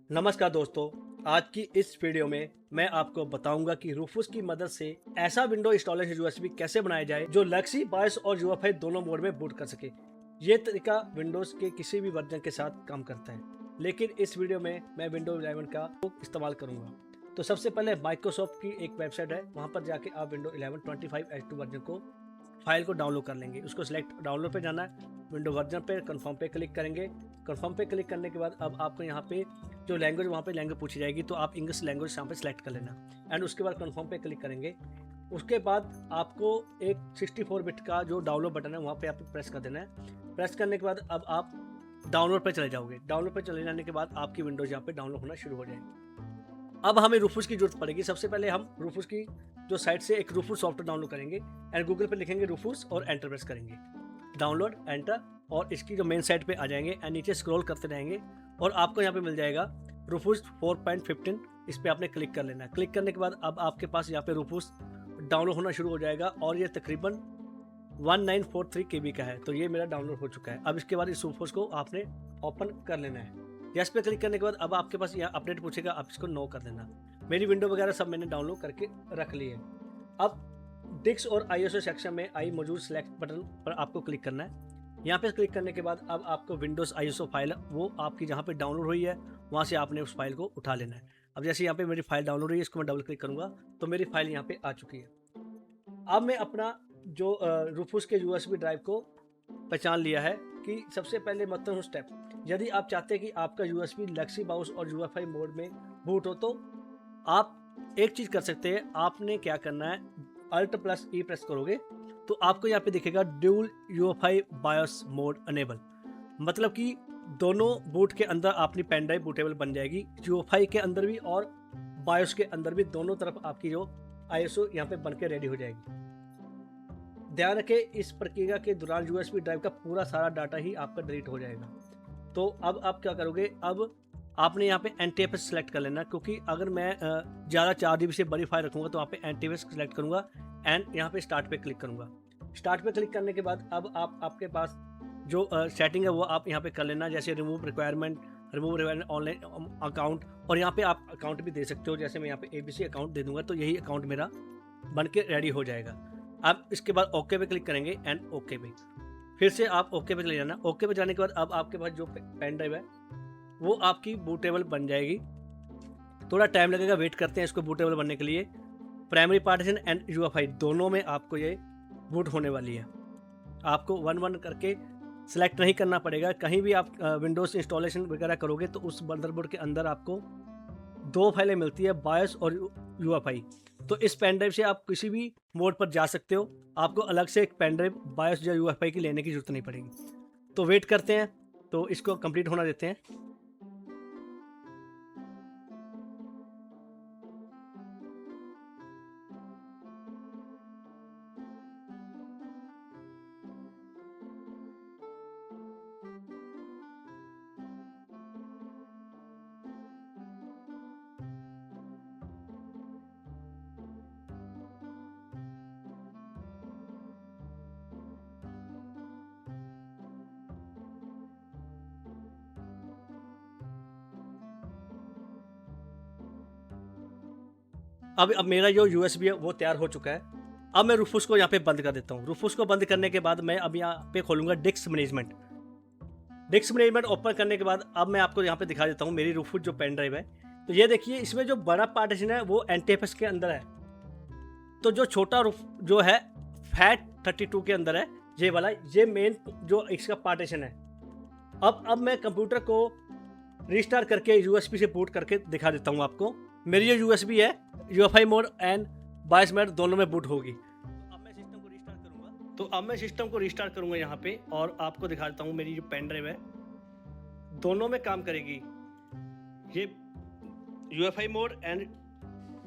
नमस्कार दोस्तों। आज की इस वीडियो में मैं आपको बताऊंगा कि रूफूस की मदद से ऐसा विंडो इंस्टॉलेशन यूएसबी कैसे बनाया जाए जो लेक्सी बायस और यूएफआई दोनों मोड में बूट कर सके। ये तरीका विंडोज के किसी भी वर्जन के साथ काम करता है, लेकिन इस वीडियो में मैं विंडोज 11 का इस्तेमाल करूंगा। तो सबसे पहले माइक्रोसॉफ्ट की एक वेबसाइट है, वहां पर जाके आप विंडो 11 25H2 वर्जन को फाइल को डाउनलोड कर लेंगे। उसको सिलेक्ट डाउनलोड पे जाना है, विंडो वर्जन पे कन्फर्म पे क्लिक करेंगे। कन्फर्म पे क्लिक करने के बाद अब आपको यहाँ पे जो लैंग्वेज वहाँ पे लैंग्वेज पूछी जाएगी, तो आप इंग्लिश लैंग्वेज यहाँ पे सेलेक्ट कर लेना एंड उसके बाद कन्फर्म पे क्लिक करेंगे। उसके बाद आपको एक 64 बिट का जो डाउनलोड बटन है वहाँ पे आप प्रेस कर देना है। प्रेस करने के बाद अब आप डाउनलोड पे चले जाओगे। डाउनलोड पे चले जाने के बाद आपकी विंडोज यहाँ पे डाउनलोड होना शुरू हो जाएगी। अब हमें रूफूस की जरूरत पड़ेगी। सबसे पहले हम रूफूस की जो साइट से एक रूफूस सॉफ्टवेयर डाउनलोड करेंगे एंड गूगल पे लिखेंगे रूफूस और एंटर प्रेस करेंगे। डाउनलोड एंटर और इसकी जो मेन साइट पे आ जाएंगे एंड नीचे स्क्रॉल करते रहेंगे और आपको यहाँ पे मिल जाएगा रूफूस 4.15। इस पर आपने क्लिक कर लेना है। क्लिक करने के बाद अब आपके पास यहाँ पे रूफूस डाउनलोड होना शुरू हो जाएगा और ये तकरीबन 1943 KB का है। तो ये मेरा डाउनलोड हो चुका है। अब इसके बाद इस रूफूस को आपने ओपन कर लेना है। यस पे क्लिक करने के बाद अब आपके पास यहाँ अपडेट पूछेगा, आप इसको नो कर देना। मेरी विंडो वगैरह सब मैंने डाउनलोड करके रख ली है। अब डिस्क और आईएसओ सेक्शन में आई मौजूद सेलेक्ट बटन पर आपको क्लिक करना है। यहाँ पे क्लिक करने के बाद अब आपको विंडोज आईएसओ फाइल वो आपकी जहाँ पे डाउनलोड हुई है वहाँ से आपने उस फाइल को उठा लेना है। अब जैसे यहाँ पे मेरी फाइल डाउनलोड हुई है, इसको मैं डबल क्लिक करूँगा तो मेरी फाइल यहाँ पे आ चुकी है। अब मैं अपना जो रूफूस के यूएसबी ड्राइव को पहचान लिया है कि सबसे पहले मतलब स्टेप, यदि आप चाहते हैं कि आपका यूएसबी लेक्सी बाउस और यूएफआई मोड में बूट हो तो आप एक चीज कर सकते हैं। आपने क्या करना है, अल्ट प्लस ई प्रेस करोगे तो आपको यहाँ पे दिखेगा dual UEFI BIOS mode enable. मतलब कि दोनों बूट के अंदर अपनी पेन ड्राइव बूटेबल बन जाएगी, यूएफआई के अंदर भी और बायोस के अंदर भी, दोनों तरफ आपकी जो आईएसओ यहाँ पे बन के रेडी हो जाएगी। ध्यान रखें, इस प्रक्रिया के दौरान यूएसबी ड्राइव का पूरा सारा डाटा ही आपका डिलीट हो जाएगा। तो अब आप क्या करोगे, अब आपने यहाँ पे एनटीएफएस सेलेक्ट कर लेना, क्योंकि अगर मैं ज़्यादा 4 GB से बड़ी फाइल रखूँगा तो वहाँ पे एनटीएफएस सेलेक्ट करूँगा एंड यहाँ पे स्टार्ट पे क्लिक करूँगा। स्टार्ट पे क्लिक करने के बाद अब आपके पास जो सेटिंग है वो आप यहाँ पे कर लेना, जैसे रिमूव रिक्वायरमेंट ऑनलाइन अकाउंट, और यहाँ पे आप अकाउंट भी दे सकते हो। जैसे मैं यहाँ पे ABC अकाउंट दे दूंगा तो यही अकाउंट मेरा बन के रेडी हो जाएगा। अब इसके बाद ओके पे क्लिक करेंगे एंड ओके पे फिर से आप ओके पे चले जाना। ओके पे जाने के बाद अब आपके पास जो पेन ड्राइव है वो आपकी बूटेबल बन जाएगी। थोड़ा टाइम लगेगा, वेट करते हैं इसको बूटेबल बनने के लिए। प्राइमरी पार्टीशन एंड यूएफआई दोनों में आपको ये बूट होने वाली है। आपको वन वन करके सिलेक्ट नहीं करना पड़ेगा। कहीं भी आप विंडोज इंस्टॉलेशन वगैरह करोगे तो उस मदरबोर्ड के अंदर आपको 2 फाइलें मिलती है, बायोस और यूएफआई। तो इस पेन ड्राइव से आप किसी भी मोड पर जा सकते हो। आपको अलग से एक पेन ड्राइव बायोस या यूएफआई की लेने की जरूरत नहीं पड़ेगी। तो वेट करते हैं, तो इसको कंप्लीट होना देते हैं। अब मेरा जो यूएसबी है वो तैयार हो चुका है। अब मैं रूफूस को यहाँ पे बंद कर देता हूँ। रूफूस को बंद करने के बाद मैं अब यहाँ पे खोलूंगा disc management. Disc management open करने के बाद अब मैं आपको यहाँ पे दिखा देता हूँ मेरी रूफूस जो पेन ड्राइव है। तो ये देखिए, इसमें जो बड़ा पार्टीशन है वो एनटीएफएस के अंदर है, तो जो छोटा रूफ जो है फैट 32 के अंदर है। ये वाला ये मेन जो इसका पार्टीशन है। अब मैं कंप्यूटर को रिस्टार्ट करके यूएसबी से बूट करके दिखा देता हूँ आपको। मेरी जो यूएसबी है UFI mode and bias mode दोनों में बूट होगी। अब मैं सिस्टम को रिस्टार्ट करूंगा यहाँ पे और आपको दिखा देता हूँ मेरी जो पेन ड्राइव है दोनों में काम करेगी। ये यूएफआई मोड एंड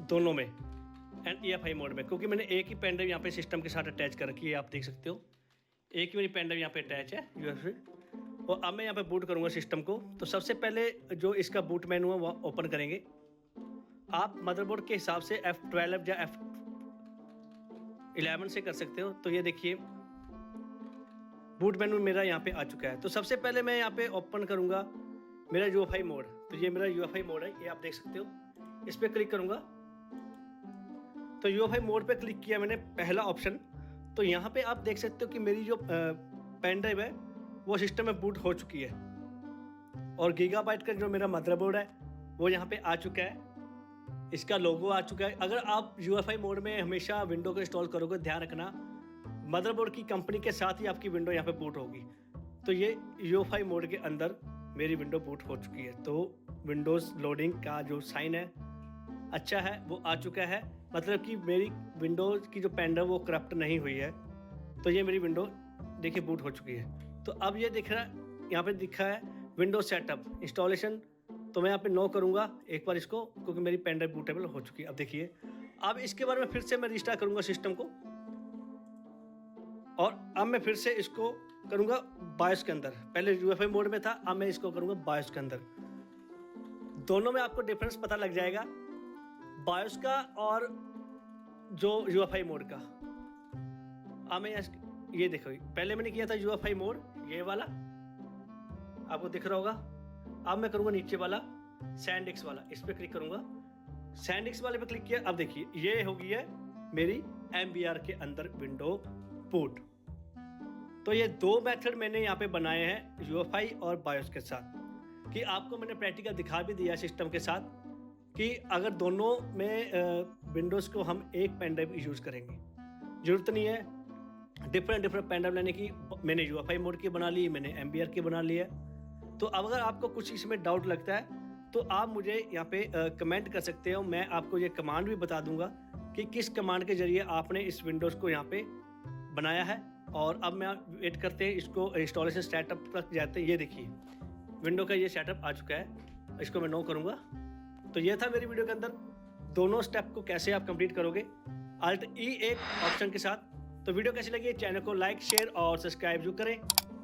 दोनों में एंड ईएफआई मोड में, क्योंकि मैंने एक ही पेन ड्राइव यहाँ पे सिस्टम के साथ अटैच कर रखी है। आप देख सकते हो एक ही मेरी पेन ड्राइव यहाँ पे अटैच है यूएफआई। और अब मैं यहाँ पे बूट करूँगा सिस्टम को। तो सबसे पहले जो इसका बूट मेनू है वह ओपन करेंगे। आप मदरबोर्ड के हिसाब से F12 या F11 से कर सकते हो। तो ये देखिए बूट मेनू मेरा यहाँ पे आ चुका है। तो सबसे पहले मैं यहाँ पे ओपन करूँगा मेरा UEFI मोड, तो ये मेरा UEFI मोड है, ये आप देख सकते हो। इस पर क्लिक करूँगा तो UEFI मोड पे क्लिक किया मैंने, पहला ऑप्शन। तो यहाँ पे आप देख सकते हो कि मेरी जो पेन ड्राइव है वो सिस्टम में बूट हो चुकी है, और गीगाबाइट का जो मेरा मदरबोर्ड है वो यहाँ पे आ चुका है, इसका लोगो आ चुका है। अगर आप UEFI मोड में हमेशा विंडो को इंस्टॉल करोगे, ध्यान रखना मदरबोर्ड की कंपनी के साथ ही आपकी विंडो यहाँ पे बूट होगी। तो ये UEFI मोड के अंदर मेरी विंडो बूट हो चुकी है। तो विंडोज़ लोडिंग का जो साइन है अच्छा है, वो आ चुका है, मतलब कि मेरी विंडोज़ की जो पेन ड्राइव वो करप्ट नहीं हुई है। तो ये मेरी विंडो देखिए बूट हो चुकी है। तो अब ये दिख रहा है, यहाँ पे दिखा है विंडोज सेटअप इंस्टॉलेशन, तो मैं यहाँ पे नो करूँगा एक बार इसको, क्योंकि मेरी पेन ड्राइव बूटेबल हो चुकी है। अब देखिए, अब इसके बारे में फिर से मैं रिस्टार्ट करूँगा सिस्टम को, और अब मैं फिर से इसको करूँगा बायोस के अंदर। पहले UEFI मोड में था, अब मैं इसको करूँगा बायोस के अंदर। दोनों में आपको डिफरेंस पता लग जाएगा, बायोस का और जो UEFI मोड का। अब मैं ये देखो, पहले मैंने किया था UEFI मोड, ये वाला आपको दिख रहा होगा। अब मैं करूँगा नीचे वाला SanDisk वाला, इस पर क्लिक करूँगा। SanDisk वाले पे क्लिक किया, अब देखिए ये हो गई है मेरी MBR के अंदर विंडो बूट। तो ये दो मेथड मैंने यहाँ पे बनाए हैं UEFI और बायोस के साथ, कि आपको मैंने प्रैक्टिकल दिखा भी दिया सिस्टम के साथ कि अगर दोनों में विंडोज़ को हम एक पेन ड्राइव यूज़ करेंगे, ज़रूरत नहीं है डिफरेंट पेन ड्राइव लेने की। मैंने UEFI मोड की बना ली, मैंने MBR की बना ली है। तो अब अगर आपको कुछ इसमें डाउट लगता है तो आप मुझे यहाँ पे कमेंट कर सकते हो, मैं आपको ये कमांड भी बता दूंगा कि किस कमांड के जरिए आपने इस विंडोज़ को यहाँ पे बनाया है। और अब मैं वेट करते हैं, इसको इंस्टॉलेशन सेटअप तक जाते हैं। ये देखिए विंडो का ये सेटअप आ चुका है, इसको मैं नो करूँगा। तो ये था मेरी वीडियो के अंदर दोनों स्टेप को कैसे आप कंप्लीट करोगे Alt E1 ऑप्शन के साथ। तो वीडियो कैसी लगी, चैनल को लाइक शेयर और सब्सक्राइब जरूर करें।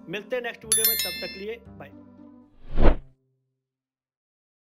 मिलते हैं नेक्स्ट वीडियो में, तब तक लिए बाय।